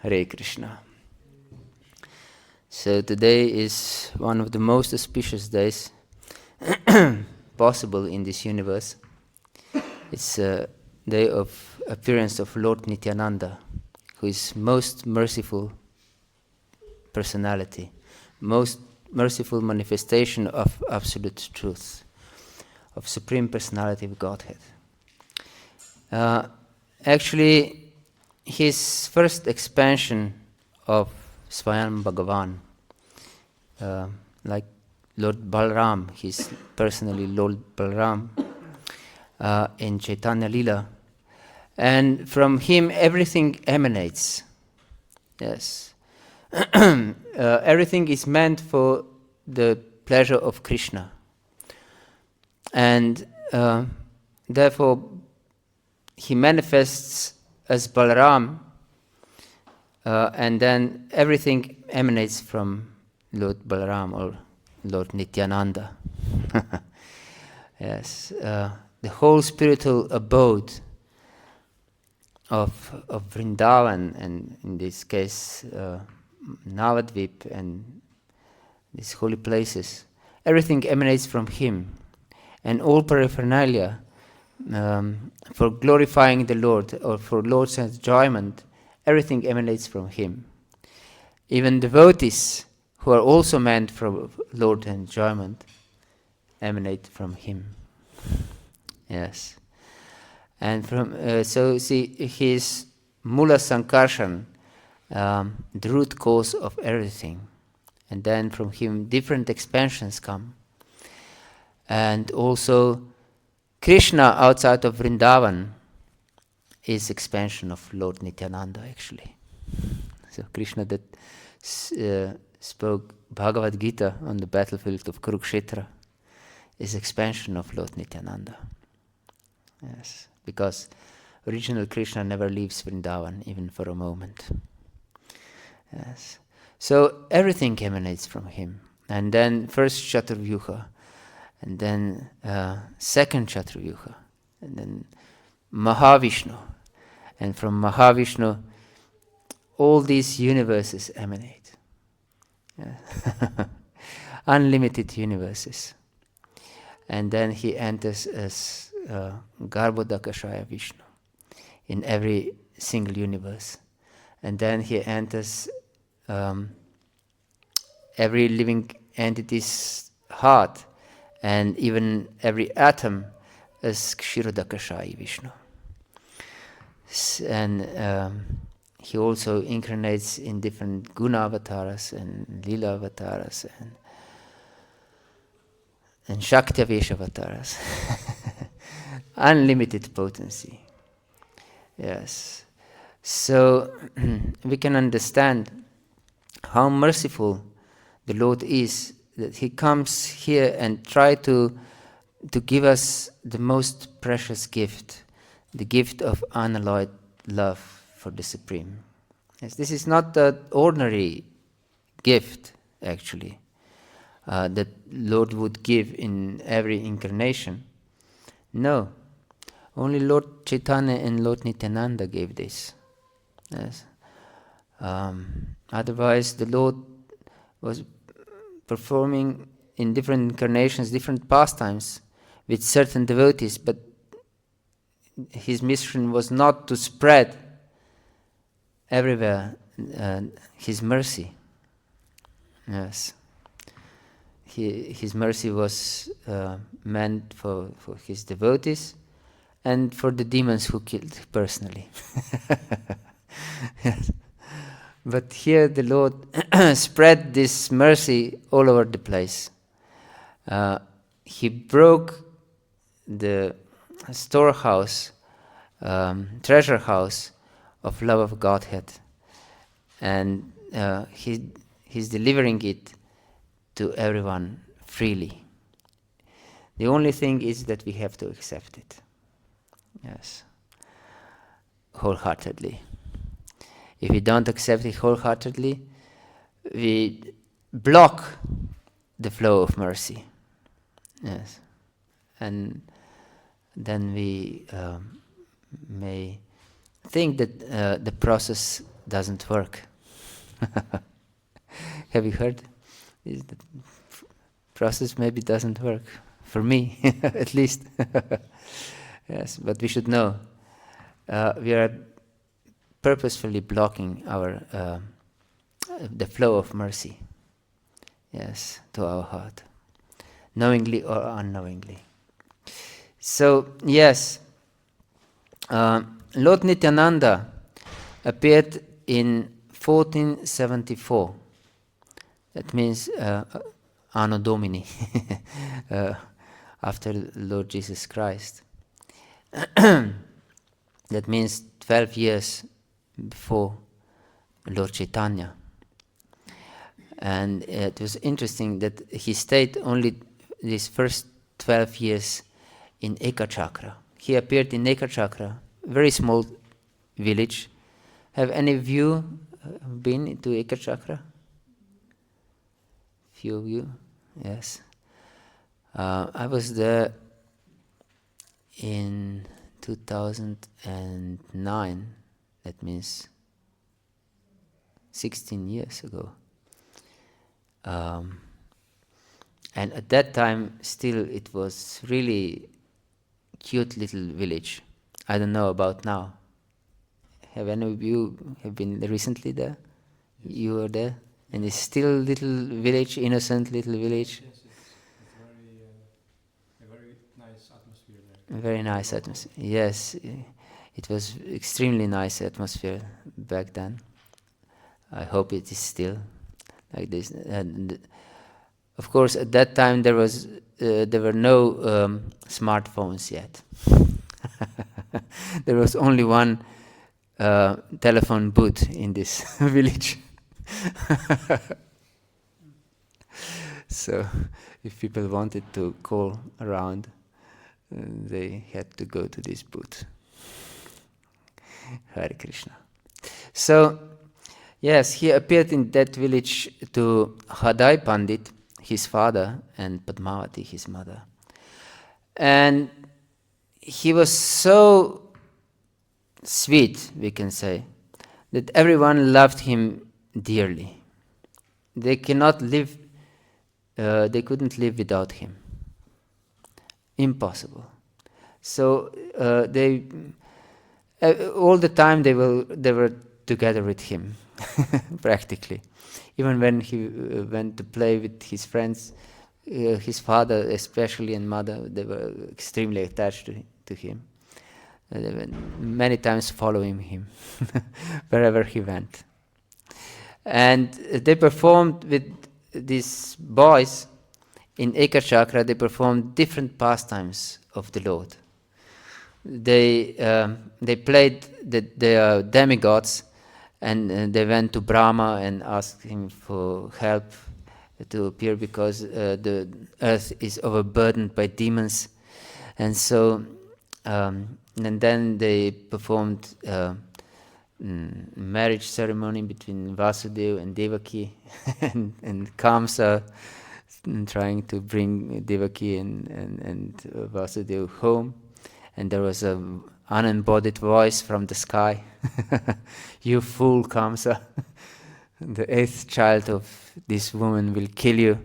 Hare Krishna. So today is one of the most auspicious days possible in this universe. It's a day of appearance of Lord Nityānanda, who is most merciful personality, most merciful manifestation of absolute truth, of supreme personality of Godhead. Actually, his first expansion of Swayam Bhagavan, like Lord Balaram, he's personally Lord Balaram in Chaitanya Lila, and from him everything emanates. Yes, everything is meant for the pleasure of Krishna, and therefore he manifests as Balaram, and then everything emanates from Lord Balaram or Lord Nityānanda. Yes, the whole spiritual abode of Vrindavan, and in this case Navadvip and these holy places, everything emanates from him, and all paraphernalia for glorifying the Lord or for Lord's enjoyment, everything emanates from him. Even devotees who are also meant for Lord's enjoyment emanate from him. Yes. And from so see, his Mula Sankarshan, the root cause of everything. And then from him different expansions come. And also Krishna outside of Vrindavan is expansion of Lord Nityānanda actually. So Krishna that spoke Bhagavad-gita on the battlefield of Kurukshetra is expansion of Lord Nityānanda. Yes, because original Krishna never leaves Vrindavan even for a moment. Yes, so everything emanates from him. And then first Chaturvyuha, and then second Chaturvyuha, and then Mahavishnu. And from Mahavishnu, all these universes emanate. Yeah. Unlimited universes. And then he enters as Garbhodakashaya Vishnu in every single universe. And then he enters every living entity's heart, and even every atom as Kshirodakashaya Vishnu. And he also incarnates in different guna avatars and lila avatars and Shakti-avesh avatars. Unlimited potency. Yes. So we can understand how merciful the Lord is, that he comes here and try to give us the most precious gift, the gift of unalloyed love for the Supreme. Yes, this is not the ordinary gift, actually, that Lord would give in every incarnation. No, only Lord Chaitanya and Lord Nityānanda gave this. Yes. Otherwise, the Lord was performing in different incarnations, different pastimes with certain devotees, but his mission was not to spread everywhere his mercy. Yes. His mercy was meant for his devotees and for the demons who killed personally. Yes. But here the Lord spread this mercy all over the place. He broke the storehouse, treasure house of love of Godhead, and he's delivering it to everyone freely. The only thing is that we have to accept it. Yes, wholeheartedly. If we don't accept it wholeheartedly, we block the flow of mercy. Yes, and then we may think that the process doesn't work. Have you heard? The process maybe doesn't work. For me, at least. Yes, but we should know. We are purposefully blocking the flow of mercy. Yes, to our heart. Knowingly or unknowingly. So, yes, Lord Nityānanda appeared in 1474. That means Anno Domini, after Lord Jesus Christ. That means 12 years before Lord Chaitanya. And it was interesting that he stayed only these first 12 years in Ekachakra. He appeared in Ekachakra, very small village. Have any of you been to Ekachakra? Few of you? Yes. I was there in 2009. That means 16 years ago. And at that time, still, it was really cute little village. I don't know about now. Have any of you have been recently there? Yes. You were there? And it's still little village, innocent little village. Yes, it's a very nice atmosphere there. Very nice atmosphere. Yes, it was extremely nice atmosphere back then. I hope it is still like this. And of course, at that time there were no smartphones yet. There was only one telephone booth in this village. So, if people wanted to call around, they had to go to this booth. Hare Krishna. So, yes, he appeared in that village to Hadai Pandit, his father, and Padmavati, his mother. And he was so sweet, we can say, that everyone loved him dearly. They couldn't live without him. Impossible. So all the time they were together with him, practically. Even when he went to play with his friends, his father especially and mother, they were extremely attached to him. They were many times following him wherever he went. And they performed with these boys in Ekachakra. They performed different pastimes of the Lord. They played the demigods, and they went to Brahma and asked him for help to appear because the earth is overburdened by demons. And so, and then they performed marriage ceremony between Vasudeva and Devaki, and Kamsa trying to bring Devaki and Vasudeva home. And there was an unembodied voice from the sky. You fool, Kamsa. The 8th child of this woman will kill you.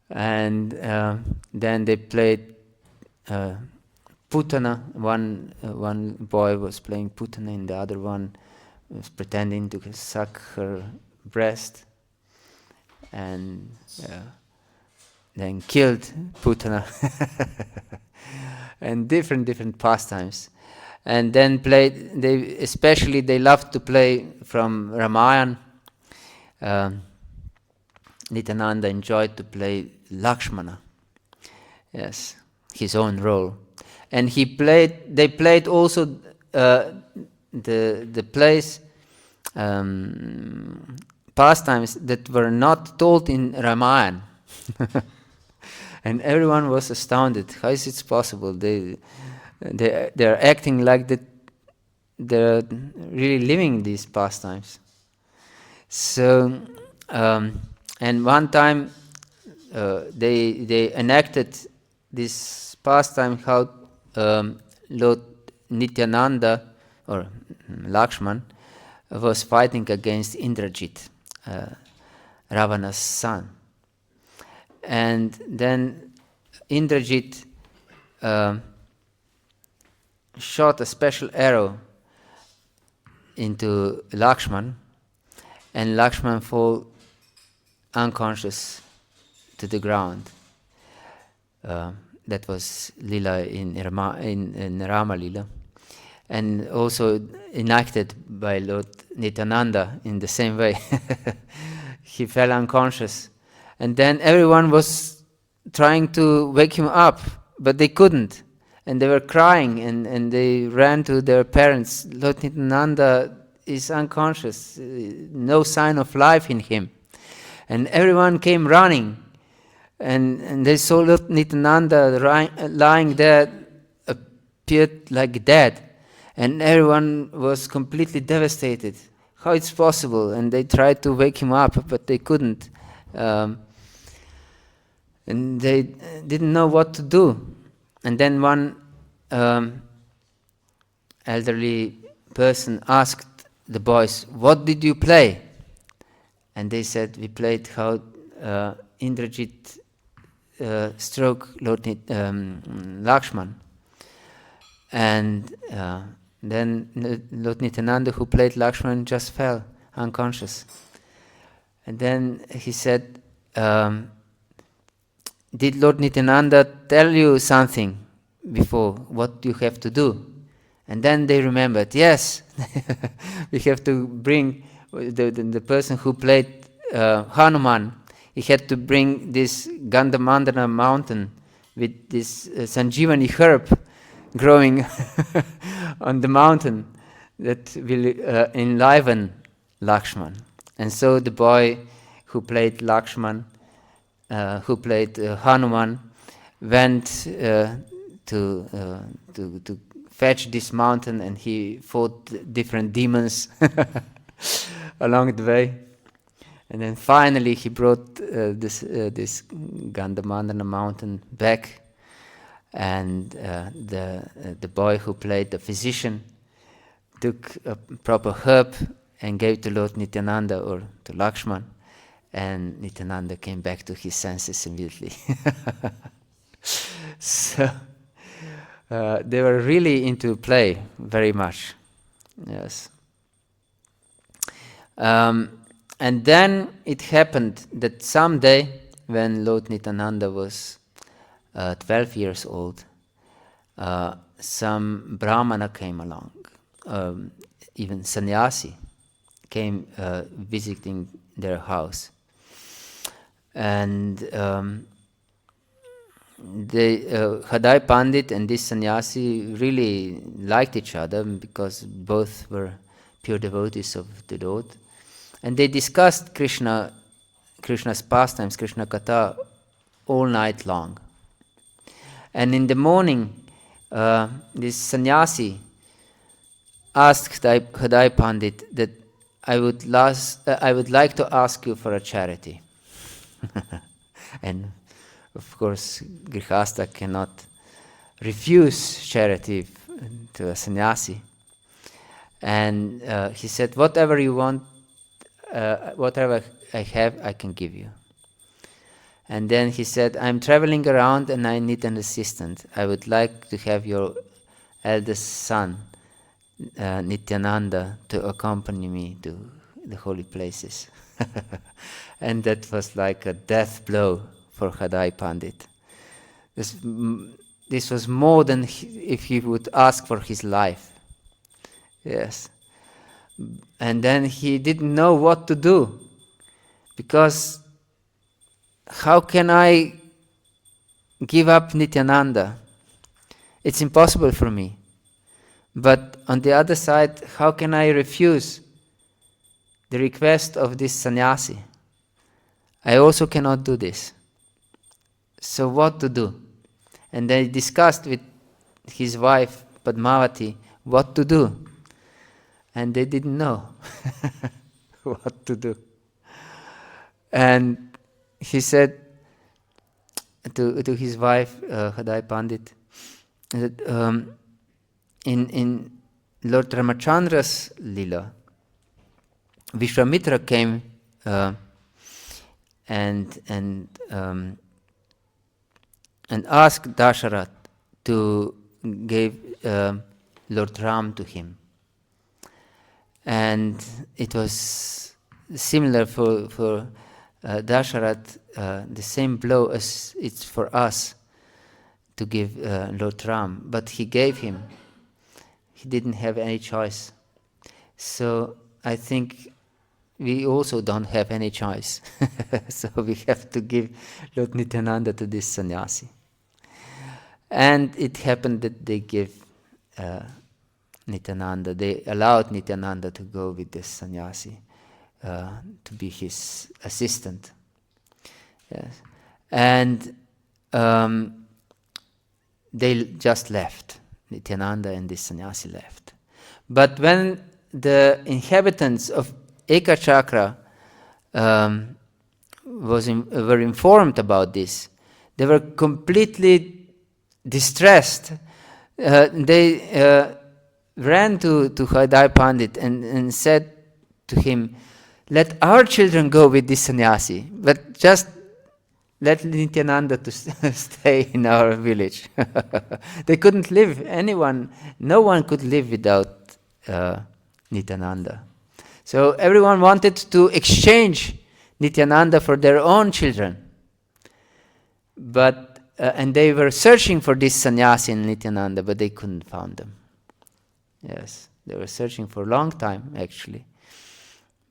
And then they played Putana. One boy was playing Putana, and the other one was pretending to suck her breast. And then killed Putana. And different pastimes. And then they loved to play from Ramayana. Nityānanda enjoyed to play Lakshmana. Yes, his own role. And they played also the plays, pastimes that were not told in Ramayana. And everyone was astounded. How is it possible? They're acting like that. They're really living these pastimes. So, and one time they enacted this pastime how Lord Nityānanda or Lakshman was fighting against Indrajit, Ravana's son. And then Indrajit shot a special arrow into Lakshman, and Lakshman fell unconscious to the ground. That was Lila in Rama Lila, and also enacted by Lord Nityānanda in the same way. He fell unconscious, and then everyone was trying to wake him up, but they couldn't, and they were crying, and they ran to their parents. Lord Nityānanda is unconscious, no sign of life in him. And everyone came running, and they saw Lord Nityānanda lying there, appeared like dead, and everyone was completely devastated. How it's possible? And they tried to wake him up, but they couldn't. And they didn't know what to do. And then one elderly person asked the boys, "What did you play?" And they said, "We played how Indrajit struck Lord Lakshman." And then Lord Nityānanda, who played Lakshman, just fell unconscious. And then he said, "Did Lord Nityānanda tell you something before, what you have to do?" And then they remembered, yes, we have to bring the person who played Hanuman. He had to bring this Gandhamandana mountain with this Sanjeevani herb growing on the mountain that will enliven Lakshman. And so the boy who played Lakshman, who played Hanuman, went to fetch this mountain, and he fought different demons along the way. And then finally he brought this Gandhamandana mountain back, and the boy who played the physician took a proper herb and gave to Lord Nityānanda or to Lakshman, and Nityānanda came back to his senses immediately. So they were really into play very much. Yes. And then it happened that someday, when Lord Nityānanda was 12 years old, some Brahmana came along, even sannyasi came visiting their house. And Hadai Pandit and this sannyasi really liked each other because both were pure devotees of the Lord. And they discussed Krishna's pastimes, Krishna Katha, all night long. And in the morning, this sannyasi asked Hadai Pandit that I would like to ask you for a charity. And of course, Grihastha cannot refuse charity to a sannyasi. And he said, whatever you want, whatever I have, I can give you. And then he said, I'm traveling around and I need an assistant. I would like to have your eldest son, Nityānanda, to accompany me to the holy places. And that was like a death blow for Hadai Pandit. This was more than if he would ask for his life. Yes. And then he didn't know what to do, because how can I give up Nityānanda? It's impossible for me. But on the other side, how can I refuse the request of this sannyasi? I also cannot do this. So what to do? And they discussed with his wife Padmavati what to do. And they didn't know what to do. And he said to his wife, Hadai Pandit, that in Lord Ramachandra's lila, Vishwamitra came and asked Dasharat to give Lord Ram to him. And it was similar for Dasharat, the same blow as it's for us to give Lord Ram, but he gave him. He didn't have any choice. So I think we also don't have any choice. So we have to give Lord Nityananda to this sannyasi. And it happened that they gave Nityananda, they allowed Nityananda to go with this sannyasi to be his assistant. Yes. And they just left. Nityananda and this sannyasi left. But when the inhabitants of Eka Chakra were informed about this, they were completely distressed. They ran to Hadai Pandit and said to him, "Let our children go with this sannyasi, but just let Nityananda to stay in our village." They couldn't live. No one could live without Nityananda. So everyone wanted to exchange Nityananda for their own children. But and they were searching for this sannyasi in Nityananda, but they couldn't find them. Yes, they were searching for a long time, actually.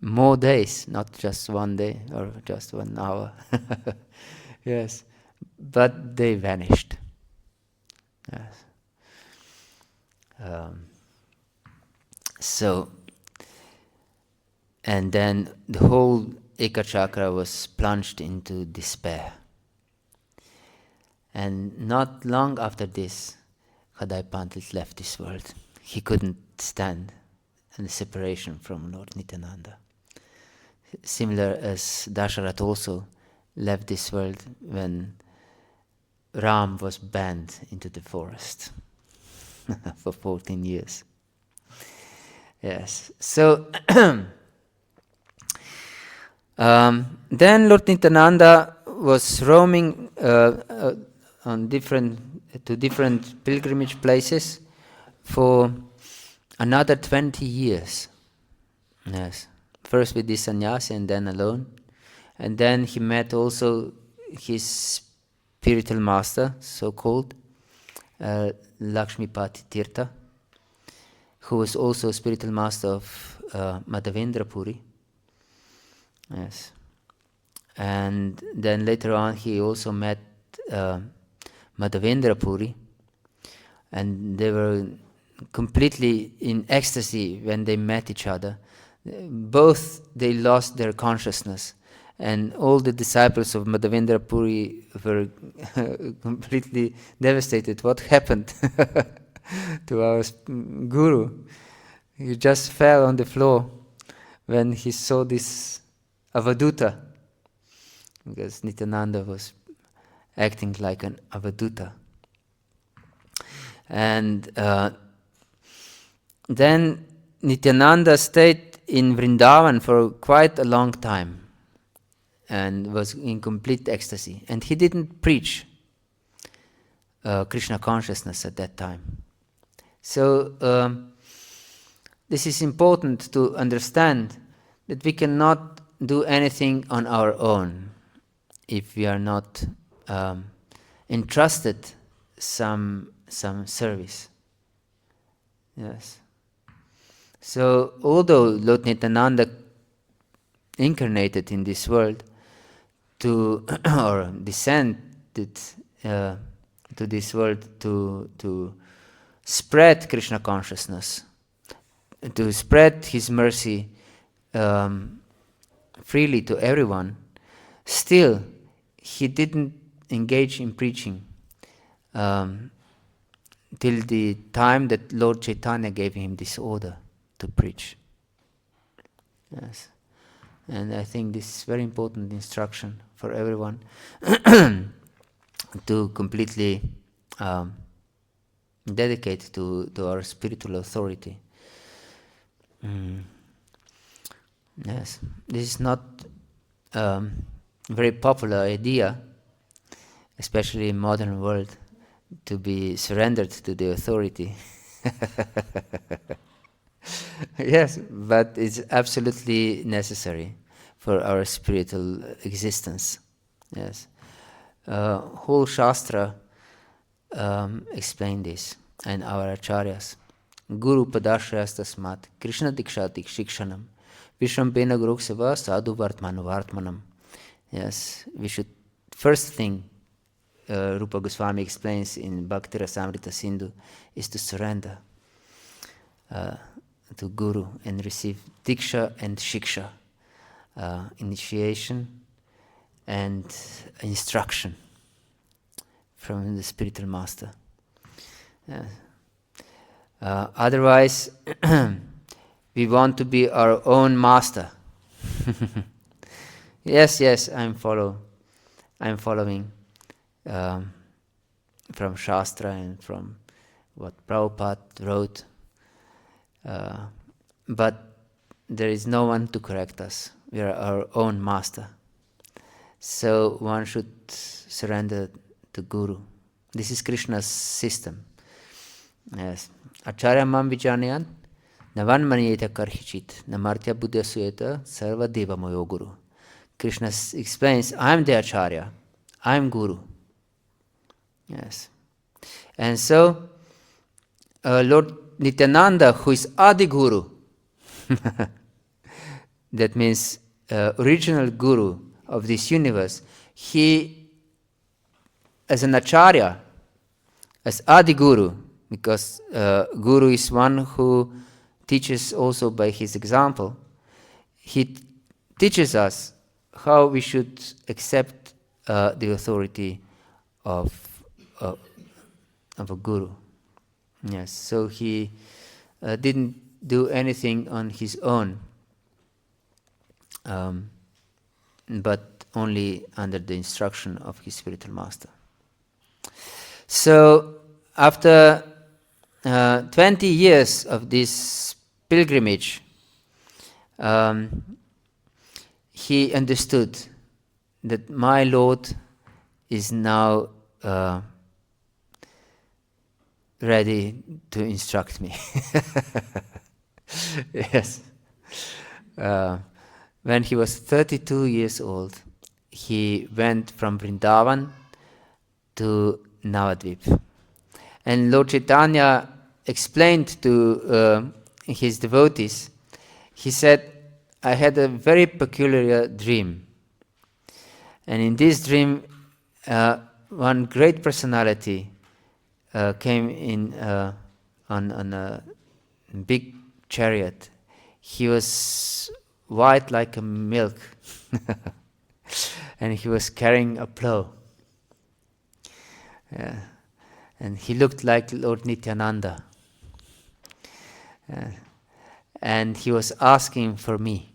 More days, not just one day or just 1 hour. Yes, but they vanished. Yes. And then the whole Eka Chakra was plunged into despair. And not long after this, Hadai Pandit left this world. He couldn't stand the separation from Lord Nityananda. Similar as Dasharat also left this world when Ram was banned into the forest for 14 years. Yes. So then Lord Nityananda was roaming on different pilgrimage places for another 20 years. Yes. First with this sannyasi and then alone. And then he met also his spiritual master, so-called, Lakshmipati Tirtha, who was also spiritual master of Madhavendra Puri. Yes. And then later on he also met Madhavendra Puri, and they were completely in ecstasy when they met each other. Both they lost their consciousness, and all the disciples of Madhavendra Puri were completely devastated. What happened to our guru? He just fell on the floor when he saw this Avaduta, because Nityananda was acting like an Avaduta. And then Nityananda stayed in Vrindavan for quite a long time and was in complete ecstasy. And he didn't preach Krishna consciousness at that time. So this is important to understand, that we cannot do anything on our own if we are not entrusted some service. Yes. So although Lord Nityananda incarnated in this world to or descended to this world to spread Krishna consciousness, to spread his mercy freely to everyone, still he didn't engage in preaching till the time that Lord Chaitanya gave him this order to preach. Yes. And I think this is very important instruction for everyone to completely dedicate to our spiritual authority. Yes, this is not very popular idea, especially in modern world, to be surrendered to the authority. Yes, but it's absolutely necessary for our spiritual existence. Yes, whole Shastra explain this, and our acharyas. Guru padashrayas tasmat, Krishna dikshati shikshanam, Vishrampena gurukseva sadhu vartmanu vartmanam. Yes, we should, first thing Rupa Goswami explains in Bhakti Rasamrita Sindhu is to surrender to Guru and receive Diksha and Shiksha, initiation and instruction from the spiritual master. Otherwise, we want to be our own master. Yes, I'm following from Shastra and from what Prabhupada wrote. But there is no one to correct us. We are our own master. So one should surrender to Guru. This is Krishna's system. Yes. Acharya mam vijanayan navan maniyeta karhichit namartya buddha suyeta sarva deva moyo guru. Krishna explains, I am the Acharya, I am Guru. Yes. And so, Lord Nityānanda, who is Adi Guru, that means original Guru of this universe, he, as an Acharya, as Adi Guru, because Guru is one who teaches also by his example, he teaches us how we should accept the authority of a guru. Yes, so he didn't do anything on his own, but only under the instruction of his spiritual master. So after 20 years of this pilgrimage, he understood that my Lord is now ready to instruct me. Yes. When he was 32 years old, he went from Vrindavan to Navadvip. And Lord Chaitanya explained to his devotees, he said, I had a very peculiar dream. And in this dream, one great personality came in on a big chariot. He was white like a milk, and he was carrying a plow. And he looked like Lord Nityānanda. And he was asking for me.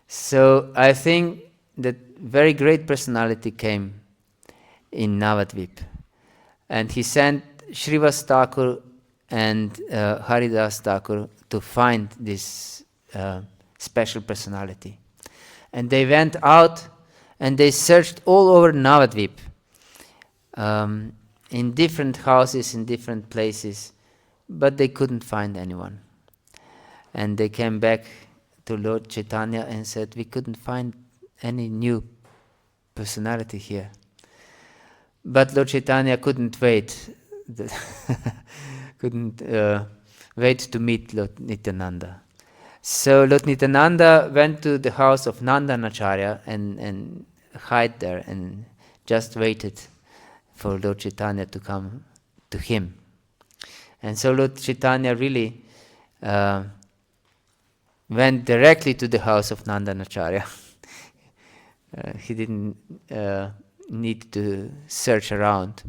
So I think that very great personality came in Navadvip. And he sent Srivas Thakur and Haridas Thakur to find this special personality. And they went out and they searched all over Navadvip, in different houses, in different places, but they couldn't find anyone. And they came back to Lord Chaitanya and said, we couldn't find any new personality here. But Lord Chaitanya couldn't wait, couldn't wait to meet Lord Nityānanda. So Lord Nityānanda went to the house of Nandanacharya and hid there and just waited for Lord Chaitanya to come to him. And so Lord Chaitanya really went directly to the house of Nandanacharya. He didn't need to search around.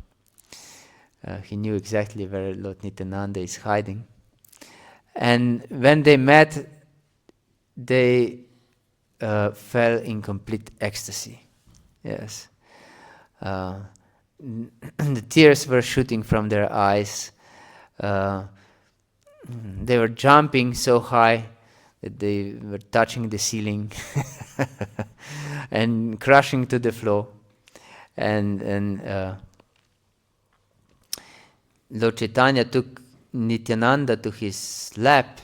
He knew exactly where Lord Nityānanda is hiding. And when they met, they fell in complete ecstasy. Yes. The tears were shooting from their eyes. They were jumping so high that they were touching the ceiling and crashing to the floor. And Lord Chaitanya took Nityānanda to his lap,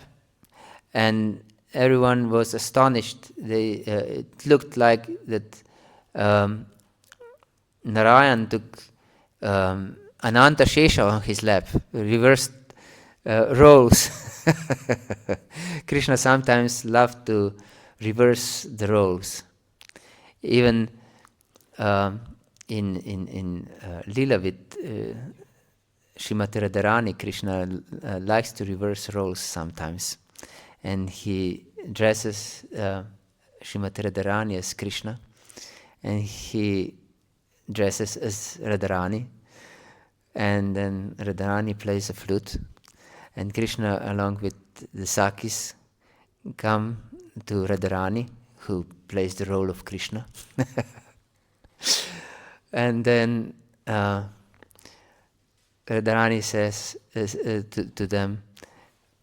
and everyone was astonished. It looked like that Narayan took Ananta Shesha on his lap, reversed roles. Krishna sometimes loved to reverse the roles. Even in Lila with Srimati Radharani, Krishna likes to reverse roles sometimes. And he dresses Srimati Radharani as Krishna, and he dresses as Radharani, and then Radharani plays a flute, and Krishna, along with the Sakis, come to Radharani, who plays the role of Krishna. And then Radharani says to them,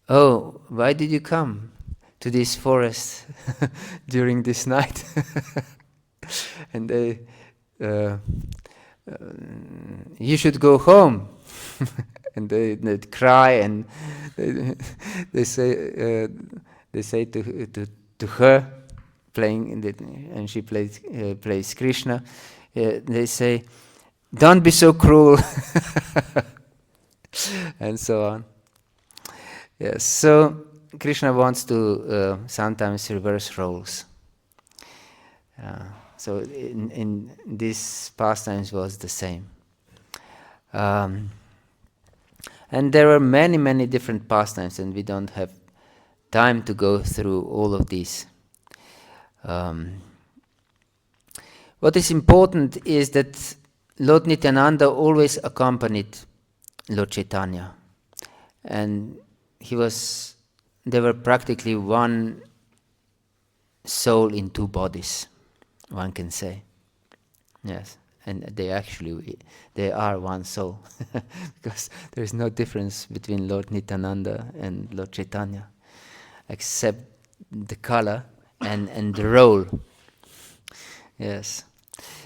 "Oh, why did you come to this forest during this night?" And they, "You should go home." And they cry, and they say to her, playing and she plays Krishna. They say, "Don't be so cruel," and so on. Yes, so Krishna wants to sometimes reverse roles. So in these pastimes was the same. And there are many, many different pastimes, and we don't have time to go through all of these. What is important is that Lord Nityānanda always accompanied Lord Chaitanya, and they were practically one soul in two bodies, one can say. Yes, and they are one soul, because there is no difference between Lord Nityānanda and Lord Chaitanya, except the color and the role. Yes.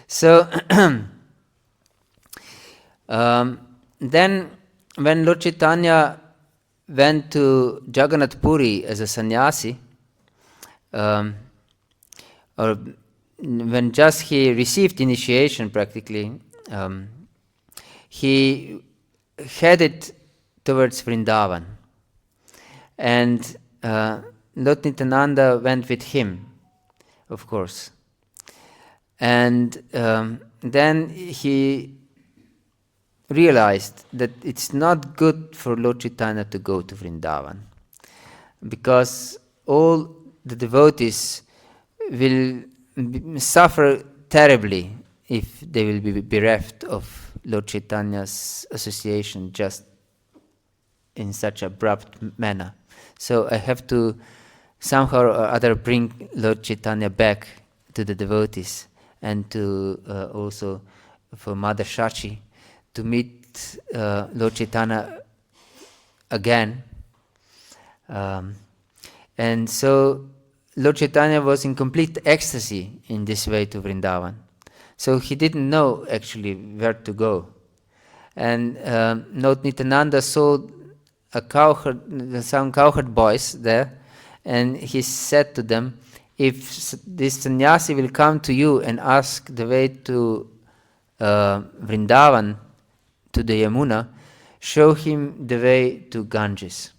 So then when Lord Chaitanya went to Jagannath Puri as a sannyasi, or when just he received initiation practically, he headed towards Vrindavan. And Lord Nityānanda went with him, of course. And then he realized that it's not good for Lord Chaitanya to go to Vrindavan, because all the devotees will suffer terribly if they will be bereft of Lord Chaitanya's association just in such abrupt manner. So I have to somehow or other bring Lord Chaitanya back to the devotees, and to also for Mother Shachi to meet Lord Chaitanya again. And so Lord Chaitanya was in complete ecstasy in this way to Vrindavan. So he didn't know actually where to go. And Lord Nityānanda saw some cowherd boys there, and he said to them, "If this sannyasi will come to you and ask the way to Vrindavan, to the Yamuna, show him the way to Ganges."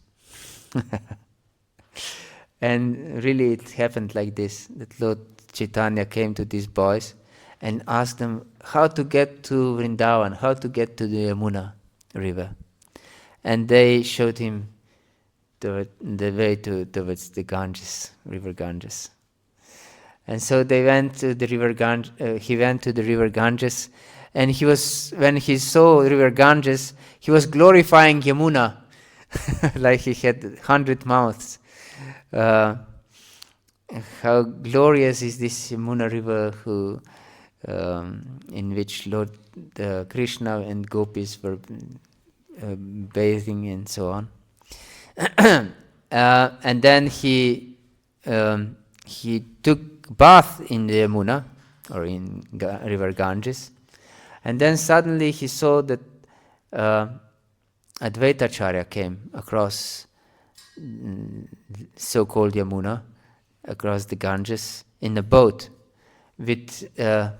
And really it happened like this, that Lord Chaitanya came to these boys and asked them how to get to Vrindavan, how to get to the Yamuna river. And they showed him the way towards the Ganges, river Ganges. And so they went to the river Ganges. He went to the river Ganges, and when he saw river Ganges, he was glorifying Yamuna, like he had 100 mouths. How glorious is this Yamuna river, in which Lord Krishna and gopis were bathing and so on. And then he he took bath in the Yamuna, or in river Ganges, and then suddenly he saw that Advaitacharya came across so-called Yamuna, across the Ganges, in a boat with a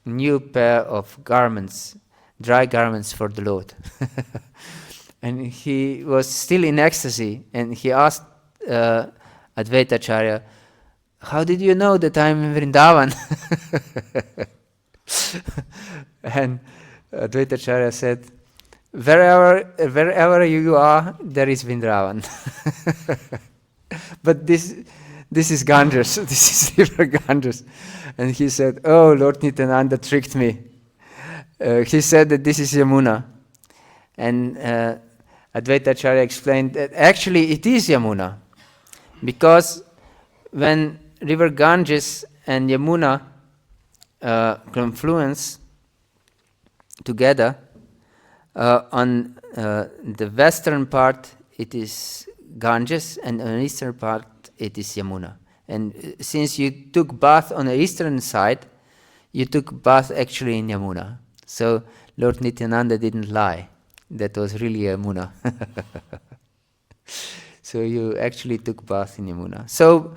new pair of garments, dry garments for the Lord. And he was still in ecstasy, and he asked Advaitacharya, "How did you know that I'm in Vrindavan?" And Advaitacharya said, wherever you are, there is Vrindavan. But this is Ganges, this is river Ganges. And he said, "Oh, Lord Nityānanda tricked me. He said that this is Yamuna." And Advaitacharya explained that actually it is Yamuna, because when river Ganges and Yamuna confluence together, on the western part it is Ganges, and on the eastern part it is Yamuna. And since you took bath on the eastern side, you took bath actually in Yamuna. So Lord Nityānanda didn't lie. That was really Yamuna. So you actually took bath in Yamuna. So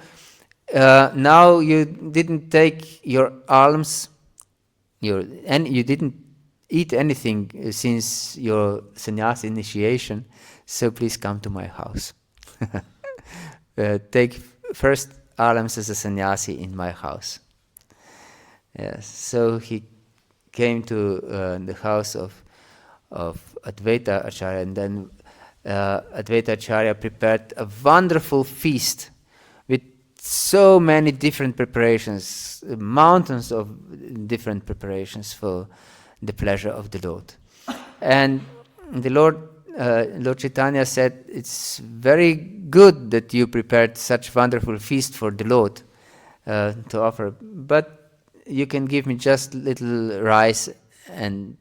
now you didn't take your alms, and you didn't eat anything since your sannyasa initiation, so please come to my house. Take first alms as a sannyasi in my house. Yes. So he came to the house of Advaita Acharya, and then Advaita Acharya prepared a wonderful feast with so many different preparations, mountains of different preparations for the pleasure of the Lord. And the Lord Chaitanya said, "It's very good that you prepared such wonderful feast for the Lord to offer, but you can give me just little rice and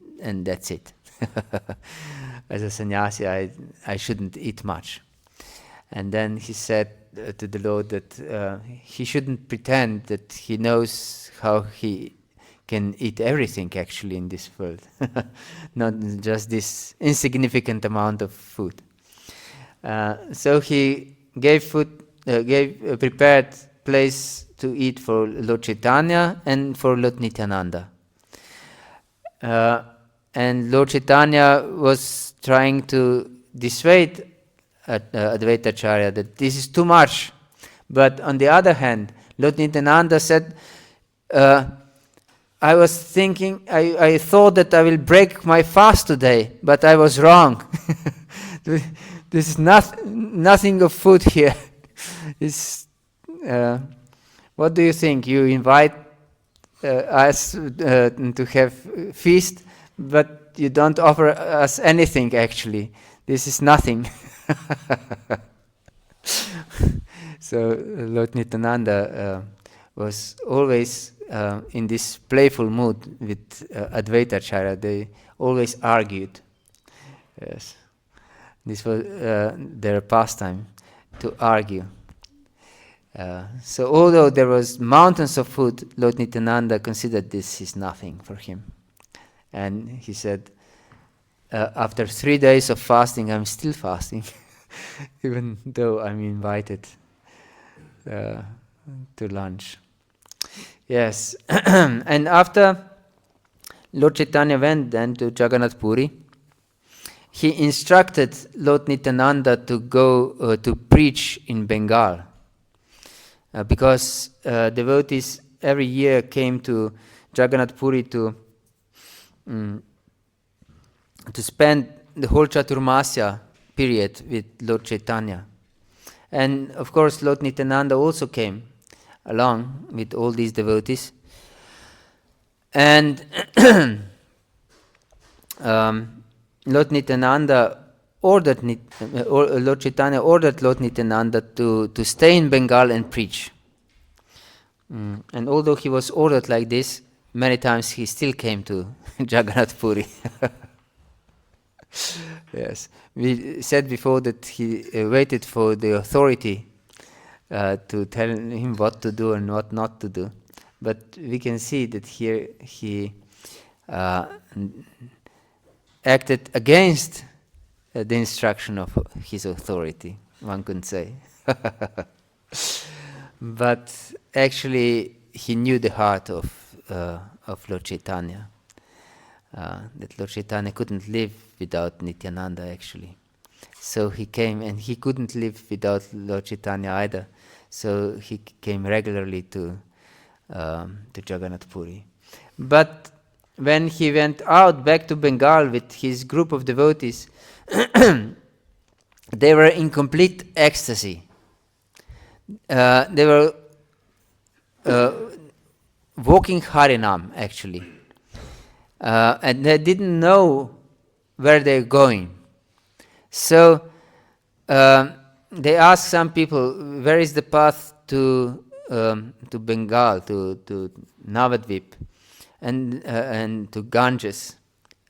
that's it." As a sannyasi, I shouldn't eat much. And then he said to the Lord that he shouldn't pretend that he knows how he can eat everything actually in this world, not just this insignificant amount of food. So he prepared place to eat for Lord Chaitanya and for Lord Nityānanda. And Lord Chaitanya was trying to dissuade Advaitacharya that this is too much. But on the other hand, Lord Nityānanda said, I was thinking, I thought that I will break my fast today, but I was wrong. This is nothing of food here. What do you think? You invite us to have feast, but you don't offer us anything actually. This is nothing. So Lord Nityānanda was always in this playful mood with Advaitacharya. They always argued. Yes, this was their pastime, to argue. So although there was mountains of food, Lord Nityānanda considered this is nothing for him. And he said, after 3 days of fasting, I'm still fasting, even though I'm invited to lunch. Yes, and after Lord Chaitanya went then to Jagannath Puri, he instructed Lord Nityānanda to go to preach in Bengal, because devotees every year came to Jagannath Puri to spend the whole Chaturmasya period with Lord Chaitanya. And of course Lord Nityānanda also came along with all these devotees. And Lord Nityānanda ordered Lord Chaitanya ordered Lord Nityānanda to stay in Bengal and preach. And although he was ordered like this, many times he still came to Jagannath Puri. Yes, we said before that he waited for the authority to tell him what to do and what not to do. But we can see that here he acted against the instruction of his authority, one could say. But actually, he knew the heart of Lord Chaitanya. That Lord Chaitanya couldn't live without Nityānanda, actually. So he came, and he couldn't live without Lord Chaitanya either. So he came regularly to Jagannath Puri. But when he went out back to Bengal with his group of devotees, they were in complete ecstasy. They were walking Harinam, actually. And they didn't know where they're going. So they asked some people, where is the path to Bengal, to Navadvip, and to Ganges?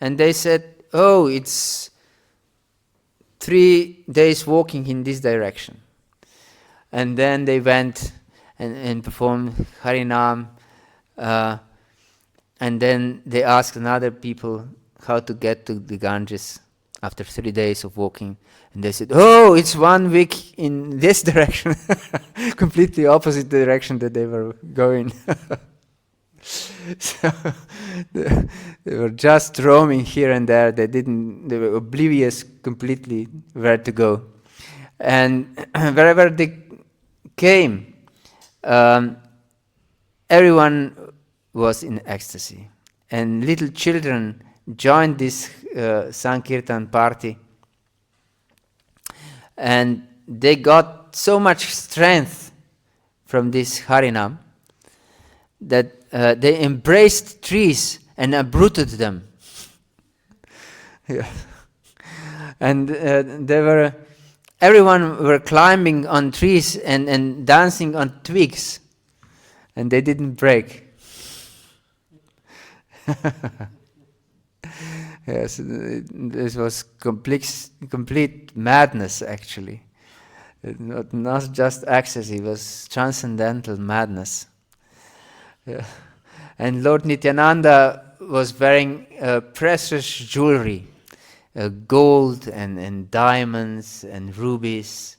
And they said, oh, it's 3 days walking in this direction. And then they went and performed Harinam, and then they asked another people how to get to the Ganges after 3 days of walking. And they said, oh, it's 1 week in this direction, completely opposite direction that they were going. So they were just roaming here and there. They were oblivious completely where to go. And wherever they came, everyone was in ecstasy. And little children joined this Sankirtan party. And they got so much strength from this Harinam that they embraced trees and uprooted them. Yeah. And everyone were climbing on trees and dancing on twigs, and they didn't break. Yes, this was complete madness, actually. Not just ecstasy, it was transcendental madness. Yeah. And Lord Nityānanda was wearing precious jewelry, gold and diamonds and rubies.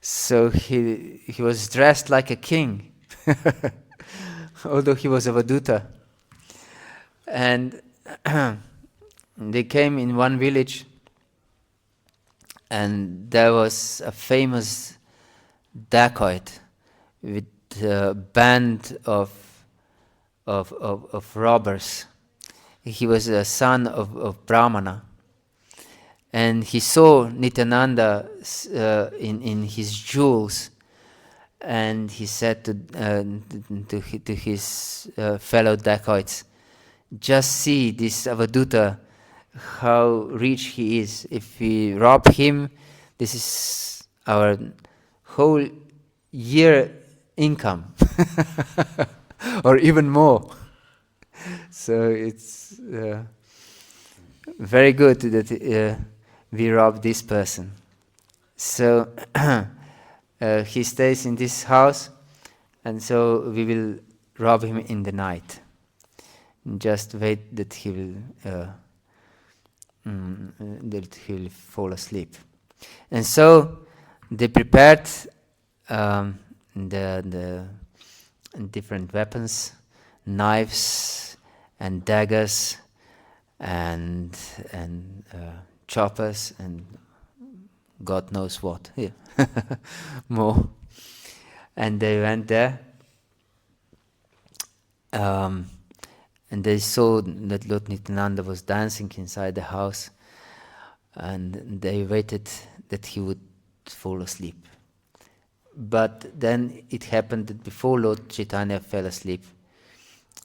So he was dressed like a king, although he was a Vaduta. And they came in one village, and there was a famous dacoit with a band of robbers. He was a son of Brahmana, and he saw Nityānanda in his jewels, and he said to his fellow dacoits, just see this Avaduta, how rich he is. If we rob him, this is our whole year income, or even more. So it's very good that we rob this person. So he stays in this house, and so we will rob him in the night. Just wait that he will fall asleep. And so they prepared the different weapons, knives and daggers and choppers and God knows what. Yeah. More. And they went there. And they saw that Lord Nityānanda was dancing inside the house, and they waited that he would fall asleep. But then it happened that before Lord Chaitanya fell asleep,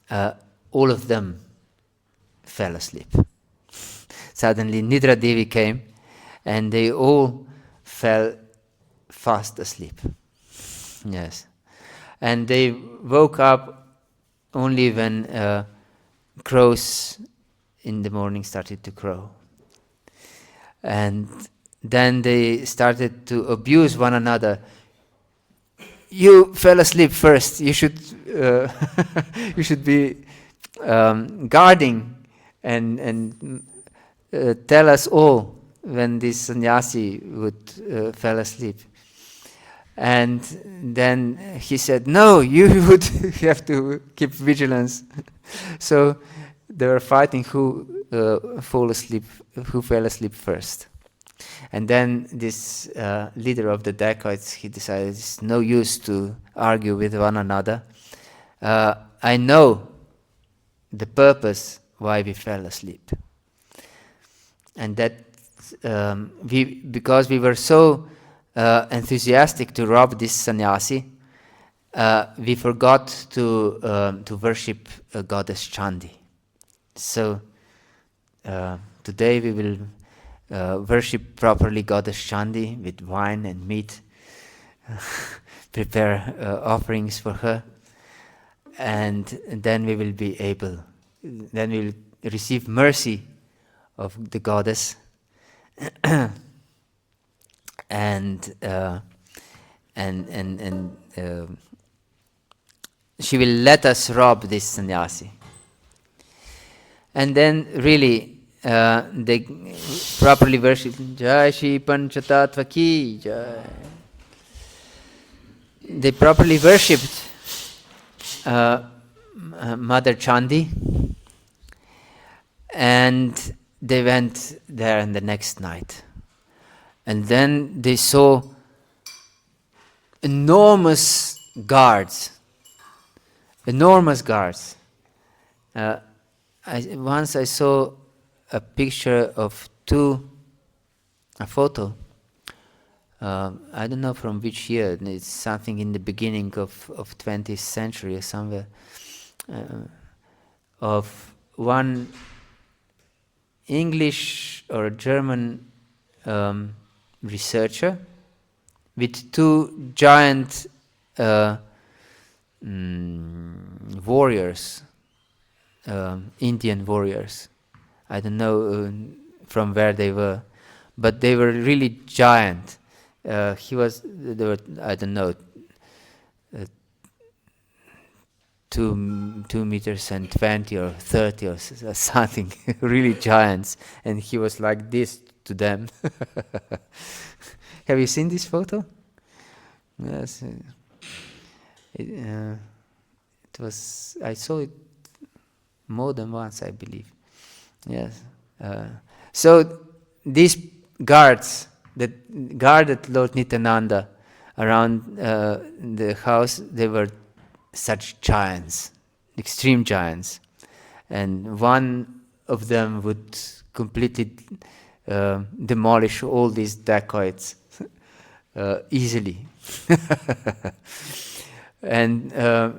all of them fell asleep. Suddenly Nidra Devi came, and they all fell fast asleep. Yes. And they woke up only when crows in the morning started to crow. And then they started to abuse one another. you fell asleep first. You should you should be guarding and tell us all when this sannyasi would fell asleep. And then he said, no, you would have to keep vigilance. So they were fighting who fell asleep first. And then this leader of the dacoits, he decided it's no use to argue with one another. I know the purpose why we fell asleep. And that because we were so enthusiastic to rob this sannyasi, we forgot to worship goddess Chandi. So today we will worship properly goddess Chandi with wine and meat, prepare offerings for her, and then we will be able, then we will receive mercy of the goddess, and she will let us rob this sannyasi. And then really they properly worship Jai Shri Panchatattva Ki Jai. They properly worshipped Mother Chandi, and they went there in the next night. And then they saw enormous guards. Once I saw a picture of a photo. I don't know from which year. It's something in the beginning of 20th century or somewhere. Of one English or German researcher with two giant warriors, Indian warriors. I don't know from where they were, but they were really giant. They were, I don't know, 2 meters and 20 or 30 or something, really giants. And he was like this to them. Have you seen this photo? Yes. It was, I saw it more than once, I believe. Yes. So these guards that guarded Lord Nityānanda around the house, they were such giants, extreme giants. And one of them would completely demolish all these dacoits easily. And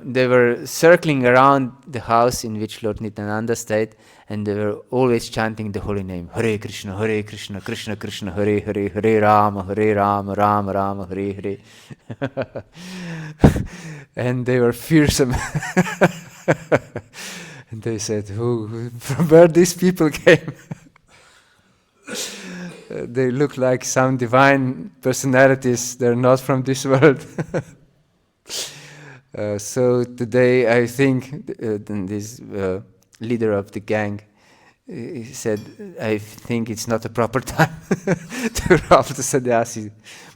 they were circling around the house in which Lord Nityānanda stayed, and they were always chanting the holy name, Hare Krishna, Krishna Krishna, Hare Hare, Hare Rama, Rama Rama, Hare Hare. And they were fearsome. And they said, from where these people came? They look like some divine personalities. They're not from this world. So today I think this leader of the gang he said, I think it's not a proper time to rob the sannyasi.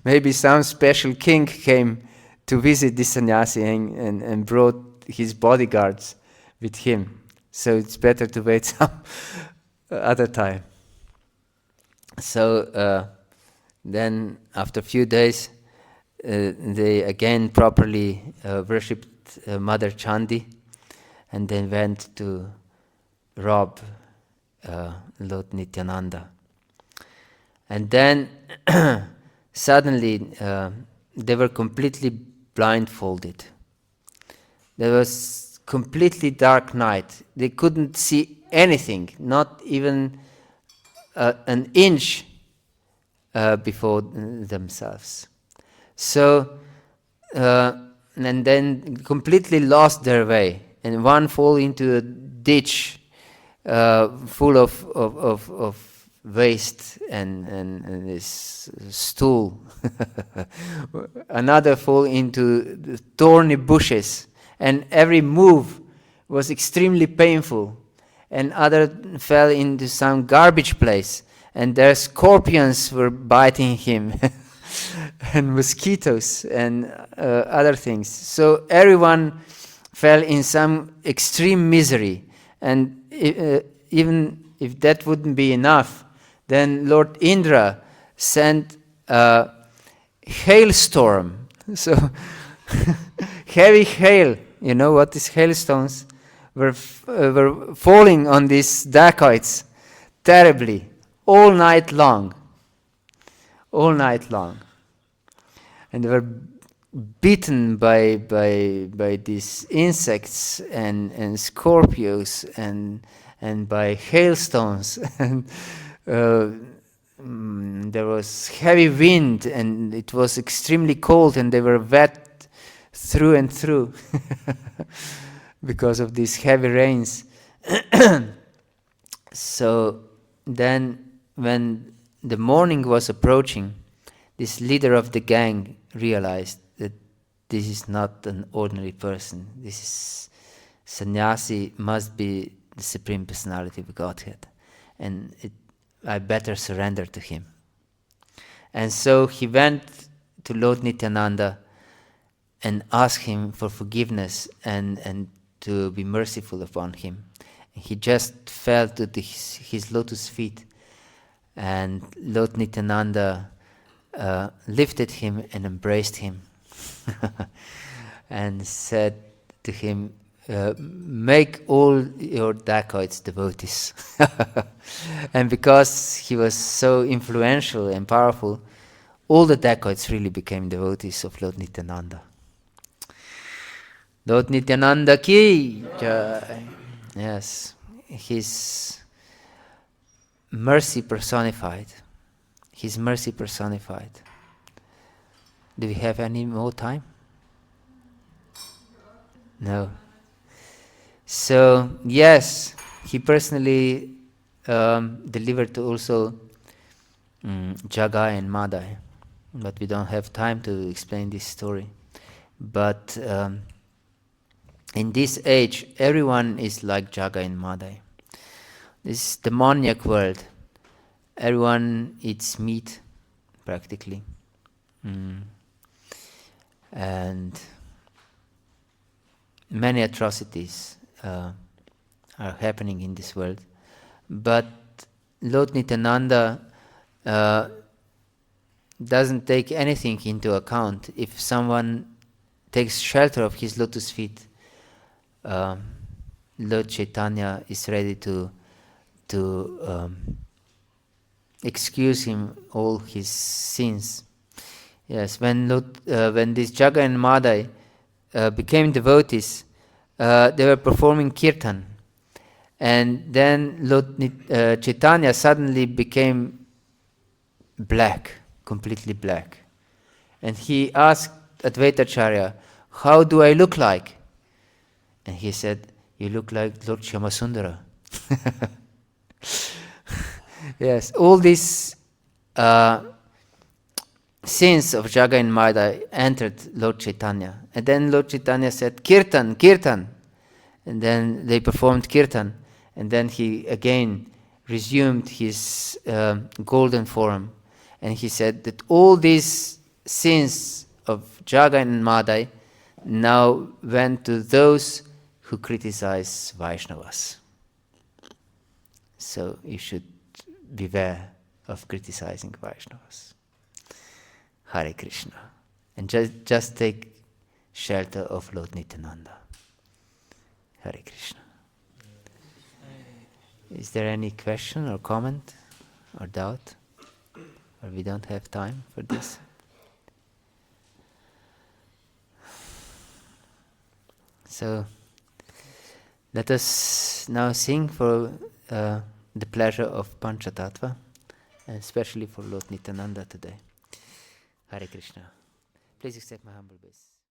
Maybe some special king came to visit this sannyasi and brought his bodyguards with him. So it's better to wait some other time. So then after a few days, they again properly worshipped Mother Chandi, and then went to rob Lord Nityānanda. And then suddenly they were completely blindfolded. There was completely dark night. They couldn't see anything, not even an inch before themselves. So, and then completely lost their way, and one fall into a ditch full of waist and his stool. Another fall into the thorny bushes, and every move was extremely painful. And other fell into some garbage place, and their scorpions were biting him, and mosquitoes and other things. So everyone fell in some extreme misery, and even if that wouldn't be enough, then Lord Indra sent a hailstorm. So heavy hail, you know what is hailstones, were falling on these dacoits terribly, all night long. And they were bitten by these insects and scorpions and by hailstones. And there was heavy wind, and it was extremely cold, and they were wet through and through because of these heavy rains. So then when the morning was approaching, this leader of the gang realized that this is not an ordinary person. This is sannyasi, must be the Supreme Personality of Godhead. And I better surrender to him. And so he went to Lord Nityānanda and asked him for forgiveness and to be merciful upon him. He just fell to his lotus feet, and Lord Nityānanda lifted him and embraced him and said to him, make all your dacoits devotees. And because he was so influential and powerful, all the dacoits really became devotees of Lord Nityānanda. Lord Nityānanda ki jai. Yes, his mercy personified. His mercy personified. Do we have any more time? No. So, yes, he personally delivered to also Jagai and Madai, but we don't have time to explain this story. But in this age, everyone is like Jagai and Madai. This demoniac world, everyone eats meat, practically. And many atrocities are happening in this world. But Lord Nityānanda doesn't take anything into account. If someone takes shelter of his lotus feet, Lord Chaitanya is ready to excuse him all his sins. Yes, when this Jagai and Madai became devotees, they were performing kirtan, and then Lord Chaitanya suddenly became black, completely black, and he asked Advaitacharya, "How do I look like?" And he said, "You look like Lord Shyamasundara." Yes, all these sins of Jagai and Madai entered Lord Chaitanya. And then Lord Chaitanya said, "Kirtan, Kirtan." And then they performed Kirtan. And then he again resumed his golden form. And he said that all these sins of Jagai and Madai now went to those who criticize Vaishnavas. So you should beware of criticizing Vaishnavas. Hare Krishna. And just take shelter of Lord Nityānanda. Hare Krishna. Is there any question or comment or doubt? Or we don't have time for this? So let us now sing for the pleasure of Panchatattva, and especially for Lord Nityānanda today. Hare Krishna. Please accept my humble base.